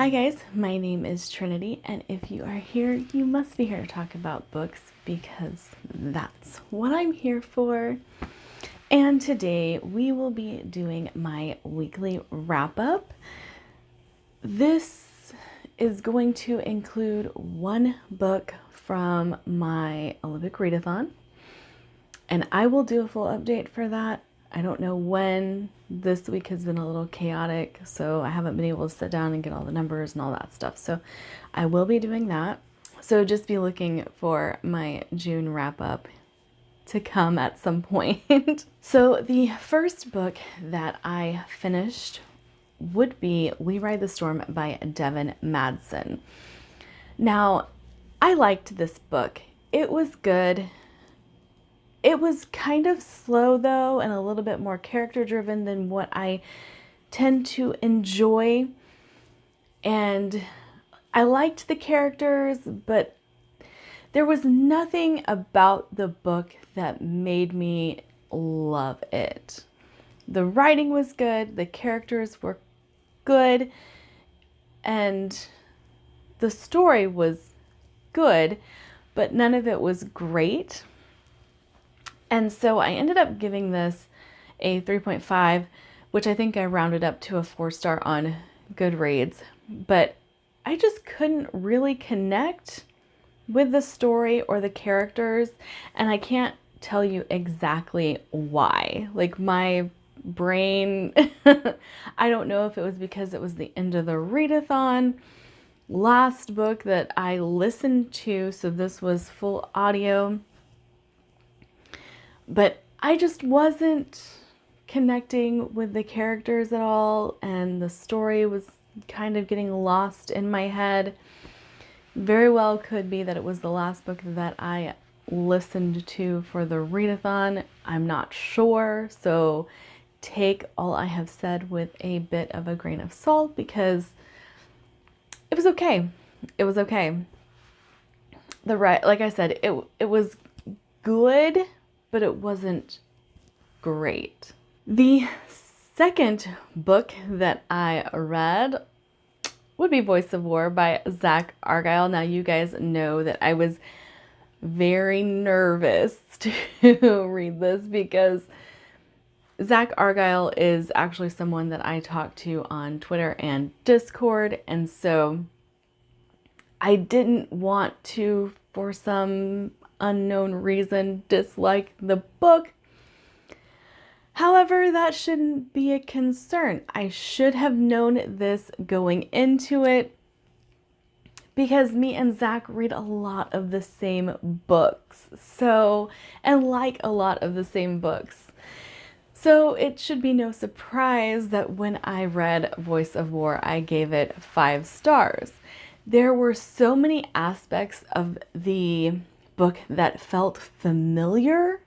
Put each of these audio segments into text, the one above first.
Hi guys, my name is Trinity, and if you are here, you must be here to talk about books because that's what I'm here for. And today we will be doing my weekly wrap up. This is going to include one book from my Olympic readathon, and I will do a full update for that. I don't know when. This week has been a little chaotic, so I haven't been able to sit down and get all the numbers and all that stuff. So I will be doing that. So just be looking for my June wrap up to come at some point. So the first book that I finished would be We Ride the Storm by Devin Madsen. Now, I liked this book. It was good. It was kind of slow though, and a little bit more character driven than what I tend to enjoy. And I liked the characters, but there was nothing about the book that made me love it. The writing was good, the characters were good, and the story was good, but none of it was great. And so I ended up giving this a 3.5, which I think I rounded up to a 4-star on Goodreads. But I just couldn't really connect with the story or the characters, and I can't tell you exactly why. Like my brain, I don't know if it was because it was the end of the readathon, last book that I listened to, so this was full audio. But I just wasn't connecting with the characters at all, and the story was kind of getting lost in my head. Very well could be that it was the last book that I listened to for the readathon. I'm not sure, so take all I have said with a bit of a grain of salt because it was okay. It was okay. Like I said, it was good, but it wasn't great. The second book that I read would be Voice of War by Zach Argyle. Now you guys know that I was very nervous to read this because Zach Argyle is actually someone that I talk to on Twitter and Discord, and so I didn't want to, for some unknown reason, dislike the book. However, that shouldn't be a concern. I should have known this going into it because me and Zach read a lot of the same books. And like a lot of the same books. So it should be no surprise that when I read Voice of War, I gave it 5 stars. There were so many aspects of the book that felt familiar,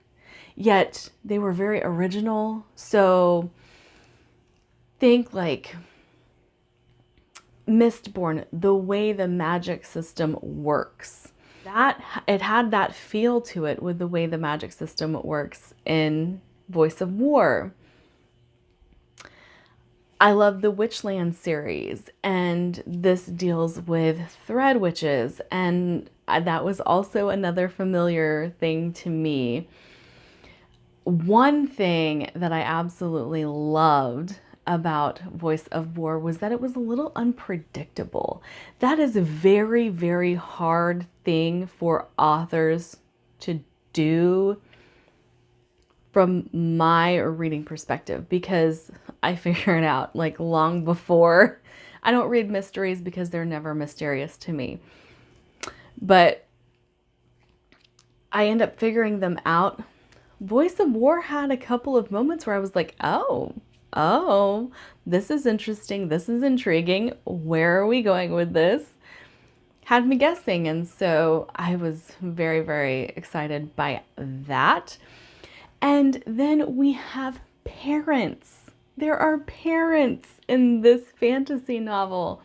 yet they were very original. So think like Mistborn, the way the magic system works. It had that feel to it with the way the magic system works in Voice of War. I love the Witchland series, and this deals with thread witches, and that was also another familiar thing to me. One thing that I absolutely loved about Voice of War was that it was a little unpredictable. That is a very, very hard thing for authors to do from my reading perspective, because I figured out like long before. I don't read mysteries because they're never mysterious to me. But I end up figuring them out. Voice of War had a couple of moments where I was like, oh, this is interesting. This is intriguing. Where are we going with this? Had me guessing. And so I was very, very excited by that. And then we have parents. There are parents in this fantasy novel,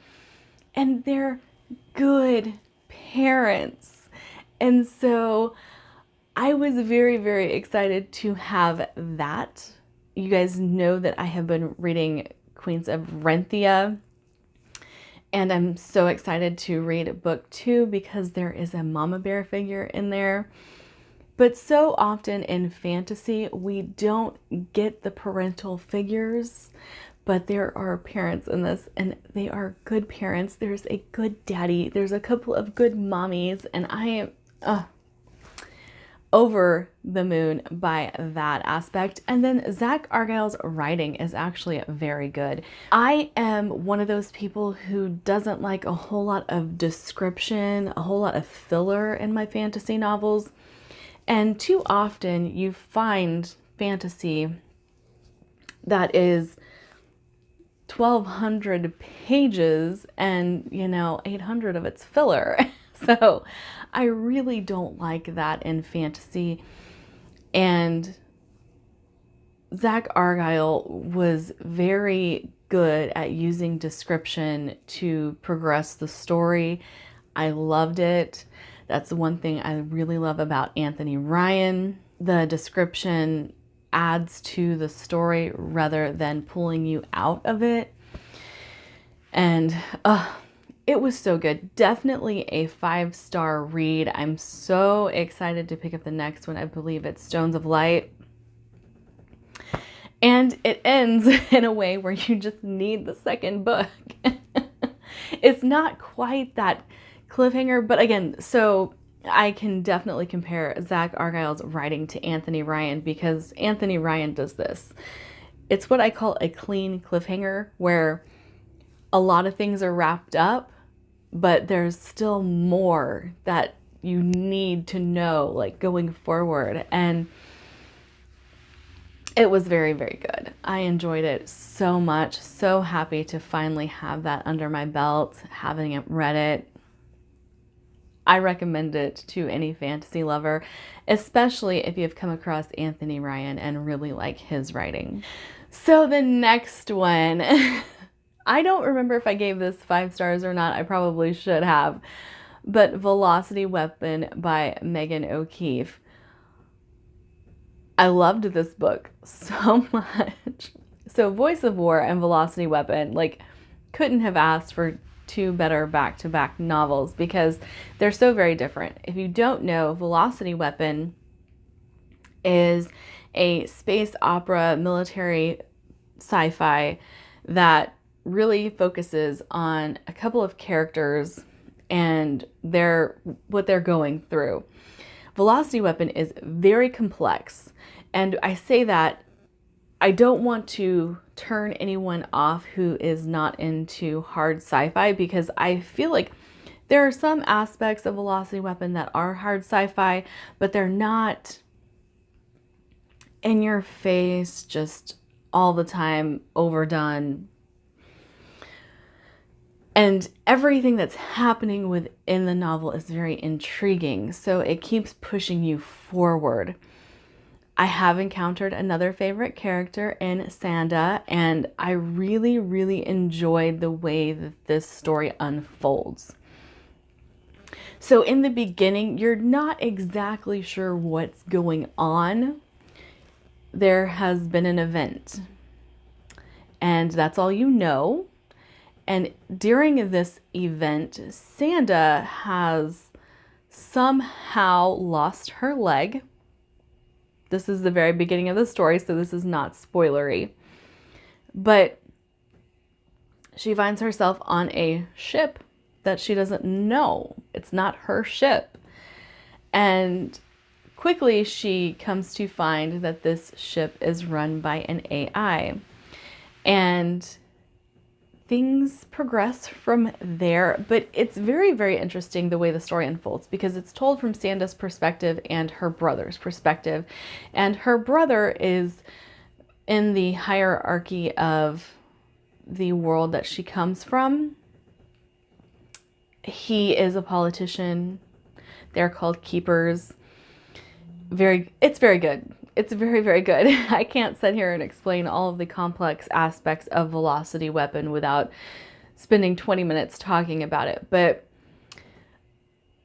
and they're good parents. And so I was very, very excited to have that. You guys know that I have been reading Queens of Renthia, And I'm so excited to read book 2 because there is a mama bear figure in there. But so often in fantasy, we don't get the parental figures, but there are parents in this and they are good parents. There's a good daddy. There's a couple of good mommies, and I am over the moon by that aspect. And then Zach Argyle's writing is actually very good. I am one of those people who doesn't like a whole lot of description, a whole lot of filler in my fantasy novels. And too often you find fantasy that is 1,200 pages and, 800 of it's filler. So I really don't like that in fantasy. And Zach Argyle was very good at using description to progress the story. I loved it. That's the one thing I really love about Anthony Ryan. The description adds to the story rather than pulling you out of it. And it was so good. Definitely a 5-star read. I'm so excited to pick up the next one. I believe it's Stones of Light. And it ends in a way where you just need the second book. It's not quite that cliffhanger, but again, so I can definitely compare Zach Argyle's writing to Anthony Ryan because Anthony Ryan does this. It's what I call a clean cliffhanger where a lot of things are wrapped up, but there's still more that you need to know, like going forward. And it was very, very good. I enjoyed it so much. So happy to finally have that under my belt, having read it. I recommend it to any fantasy lover, especially if you've come across Anthony Ryan and really like his writing. So the next one, I don't remember if I gave this 5 stars or not. I probably should have. But Velocity Weapon by Megan O'Keefe. I loved this book so much. So Voice of War and Velocity Weapon, couldn't have asked for 2 better back-to-back novels because they're so very different. If you don't know, Velocity Weapon is a space opera military sci-fi that really focuses on a couple of characters and what they're going through. Velocity Weapon is very complex, and I say that I don't want to turn anyone off who is not into hard sci-fi because I feel like there are some aspects of Velocity Weapon that are hard sci-fi, but they're not in your face, just all the time, overdone. And everything that's happening within the novel is very intriguing, so it keeps pushing you forward. I have encountered another favorite character in Sanda, and I really, really enjoyed the way that this story unfolds. So in the beginning, you're not exactly sure what's going on. There has been an event, and that's all you know. And during this event, Sanda has somehow lost her leg. This is the very beginning of the story, so this is not spoilery. But she finds herself on a ship that she doesn't know. It's not her ship. And quickly she comes to find that this ship is run by an AI. And things progress from there, but it's very, very interesting the way the story unfolds because it's told from Sanda's perspective and her brother's perspective. And her brother is in the hierarchy of the world that she comes from. He is a politician. They're called keepers. It's very good. It's very, very good. I can't sit here and explain all of the complex aspects of Velocity Weapon without spending 20 minutes talking about it. But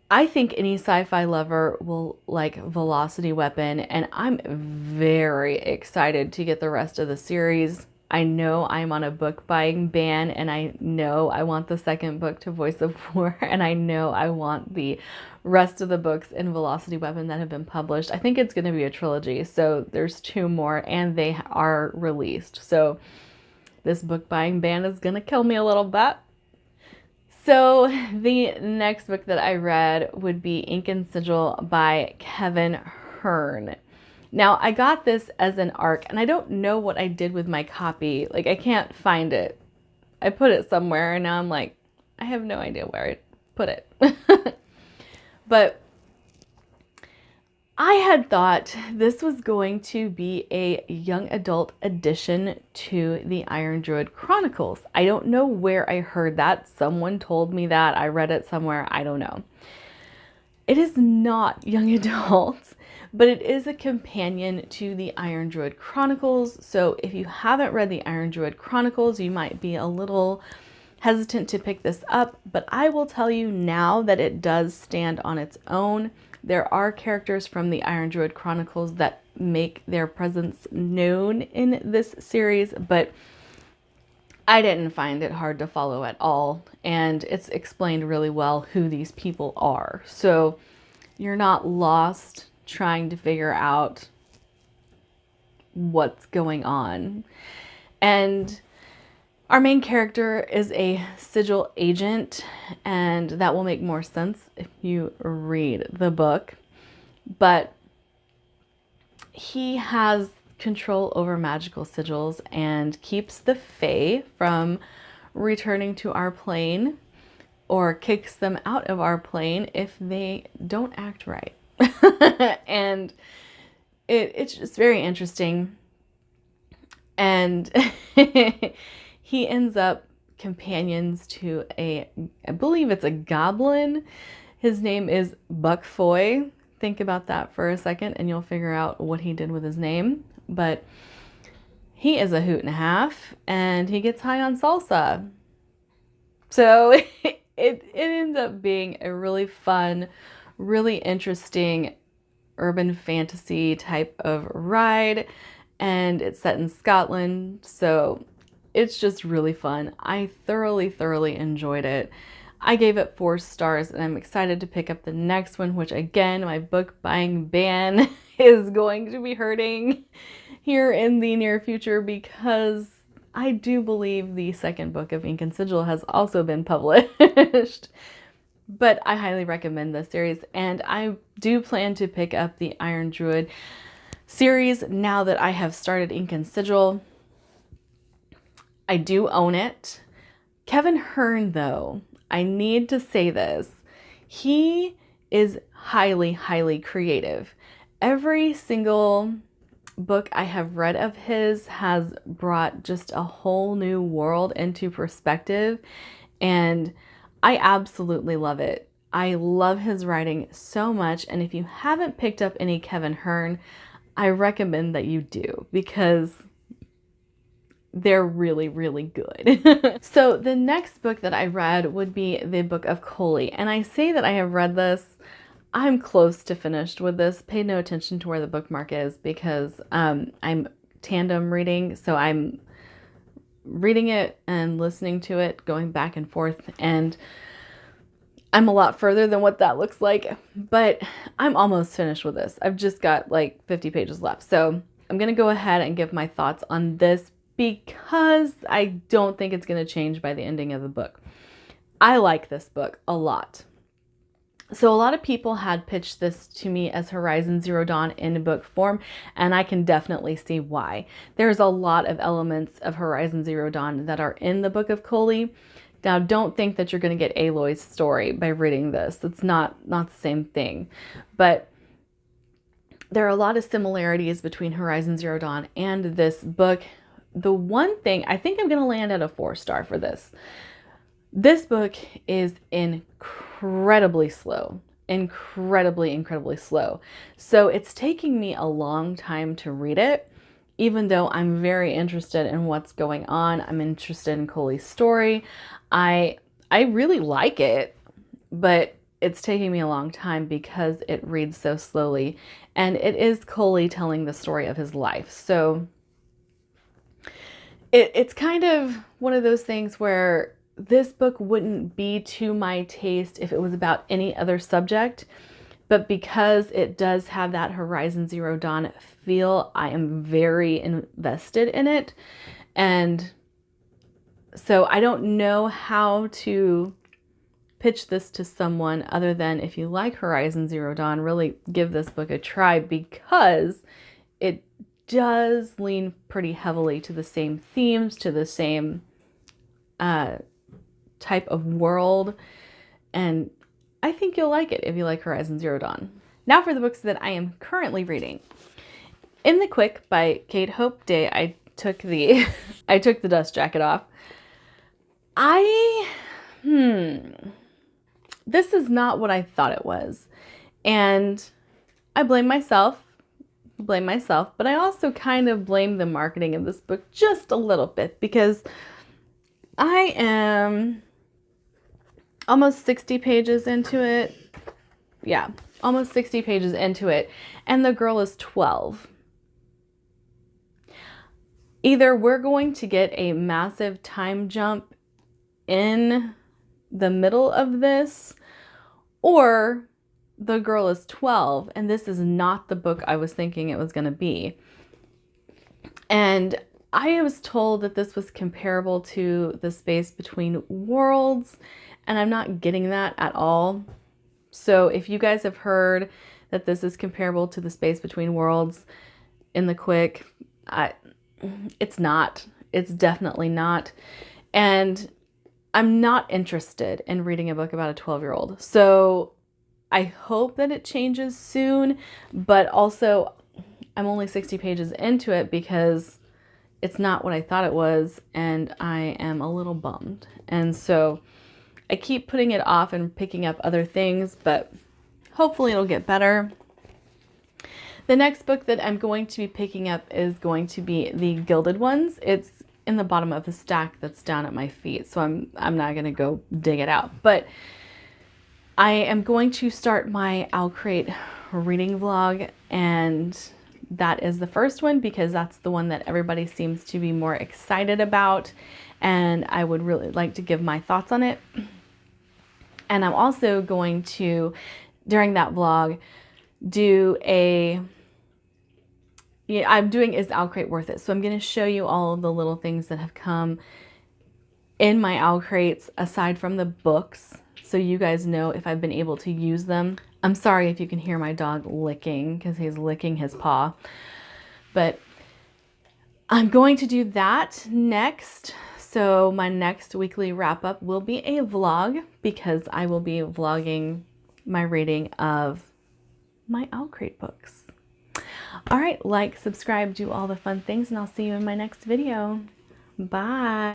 I think any sci-fi lover will like Velocity Weapon, and I'm very excited to get the rest of the series. I know I'm on a book buying ban, and I know I want the second book to Voice of War, and I know I want the rest of the books in Velocity Weapon that have been published. I think it's going to be a trilogy, so there's 2 more, and they are released. So this book buying ban is going to kill me a little bit. So the next book that I read would be Ink and Sigil by Kevin Hearn. Now, I got this as an ARC, and I don't know what I did with my copy. Like, I can't find it. I put it somewhere, and now I'm like, I have no idea where I put it. But I had thought this was going to be a young adult addition to the Iron Druid Chronicles. I don't know where I heard that. Someone told me that. I read it somewhere. I don't know. It is not young adult, but it is a companion to the Iron Druid Chronicles. So if you haven't read the Iron Druid Chronicles, you might be a little hesitant to pick this up, but I will tell you now that it does stand on its own. There are characters from the Iron Druid Chronicles that make their presence known in this series, but I didn't find it hard to follow at all, and it's explained really well who these people are. So you're not lost trying to figure out what's going on. And our main character is a sigil agent, and that will make more sense if you read the book. But he has control over magical sigils and keeps the Fae from returning to our plane, or kicks them out of our plane if they don't act right. And it's just very interesting. And he ends up companions to I believe it's a goblin. His name is Buck Foy. Think about that for a second and you'll figure out what he did with his name. But he is a hoot and a half, and he gets high on salsa. So it ends up being a really fun, really interesting urban fantasy type of ride, and it's set in Scotland, so it's just really fun. I thoroughly enjoyed it. I gave it 4 stars, and I'm excited to pick up the next one, which again, my book buying ban is going to be hurting here in the near future, because I do believe the second book of Ink and Sigil has also been published. But I highly recommend this series, and I do plan to pick up the Iron Druid series now that I have started Ink and Sigil. I do own it. Kevin Hearn, though, I need to say this. He is highly creative. Every single book I have read of his has brought just a whole new world into perspective, and I absolutely love it. I love his writing so much, and if you haven't picked up any Kevin Hearn, I recommend that you do, because they're really good. So the next book that I read would be the Book of Koli, and I say that I have read this. I'm close to finished with this. Pay no attention to where the bookmark is, because I'm tandem reading, so I'm reading it and listening to it, going back and forth, and I'm a lot further than what that looks like, but I'm almost finished with this. I've just got like 50 pages left, so I'm gonna go ahead and give my thoughts on this, because I don't think it's gonna change by the ending of the book. I like this book a lot. So a lot of people had pitched this to me as Horizon Zero Dawn in book form, and I can definitely see why. There's a lot of elements of Horizon Zero Dawn that are in the Book of Koli. Now, don't think that you're going to get Aloy's story by reading this. It's not the same thing. But there are a lot of similarities between Horizon Zero Dawn and this book. The one thing, I think I'm going to land at a 4-star for this. This book is incredibly slow. Incredibly slow. So it's taking me a long time to read it, even though I'm very interested in what's going on. I'm interested in Koli's story. I really like it, but it's taking me a long time because it reads so slowly, and it is Koli telling the story of his life. So it's kind of one of those things where this book wouldn't be to my taste if it was about any other subject, but because it does have that Horizon Zero Dawn feel, I am very invested in it. And so I don't know how to pitch this to someone other than, if you like Horizon Zero Dawn, really give this book a try, because it does lean pretty heavily to the same themes, to the same type of world, and I think you'll like it if you like Horizon Zero Dawn. Now for the books that I am currently reading. In the Quick by Kate Hope Day, I took the dust jacket off. This is not what I thought it was, and I blame myself, but I also kind of blame the marketing of this book just a little bit, because I am almost 60 pages into it. Yeah, almost 60 pages into it, and the girl is 12. Either we're going to get a massive time jump in the middle of this, or the girl is 12 and this is not the book I was thinking it was going to be. And I was told that this was comparable to The Space Between Worlds, and I'm not getting that at all. So if you guys have heard that this is comparable to The Space Between Worlds in the Quick, it's not. It's definitely not. And I'm not interested in reading a book about a 12-year-old. So I hope that it changes soon, but also I'm only 60 pages into it because it's not what I thought it was, and I am a little bummed. And so I keep putting it off and picking up other things, but hopefully it'll get better. The next book that I'm going to be picking up is going to be The Gilded Ones. It's in the bottom of the stack that's down at my feet, so I'm not going to go dig it out. But I am going to start my Owl Crate reading vlog, and that is the first one because that's the one that everybody seems to be more excited about, and I would really like to give my thoughts on it. And I'm also going to, during that vlog, do a... I'm doing Is the Owl Crate Worth It? So I'm going to show you all of the little things that have come in my Owl Crates aside from the books, so you guys know if I've been able to use them. I'm sorry if you can hear my dog licking, because he's licking his paw. But I'm going to do that next. So my next weekly wrap-up will be a vlog, because I will be vlogging my reading of my Owl Crate books. All right, like, subscribe, do all the fun things, and I'll see you in my next video. Bye.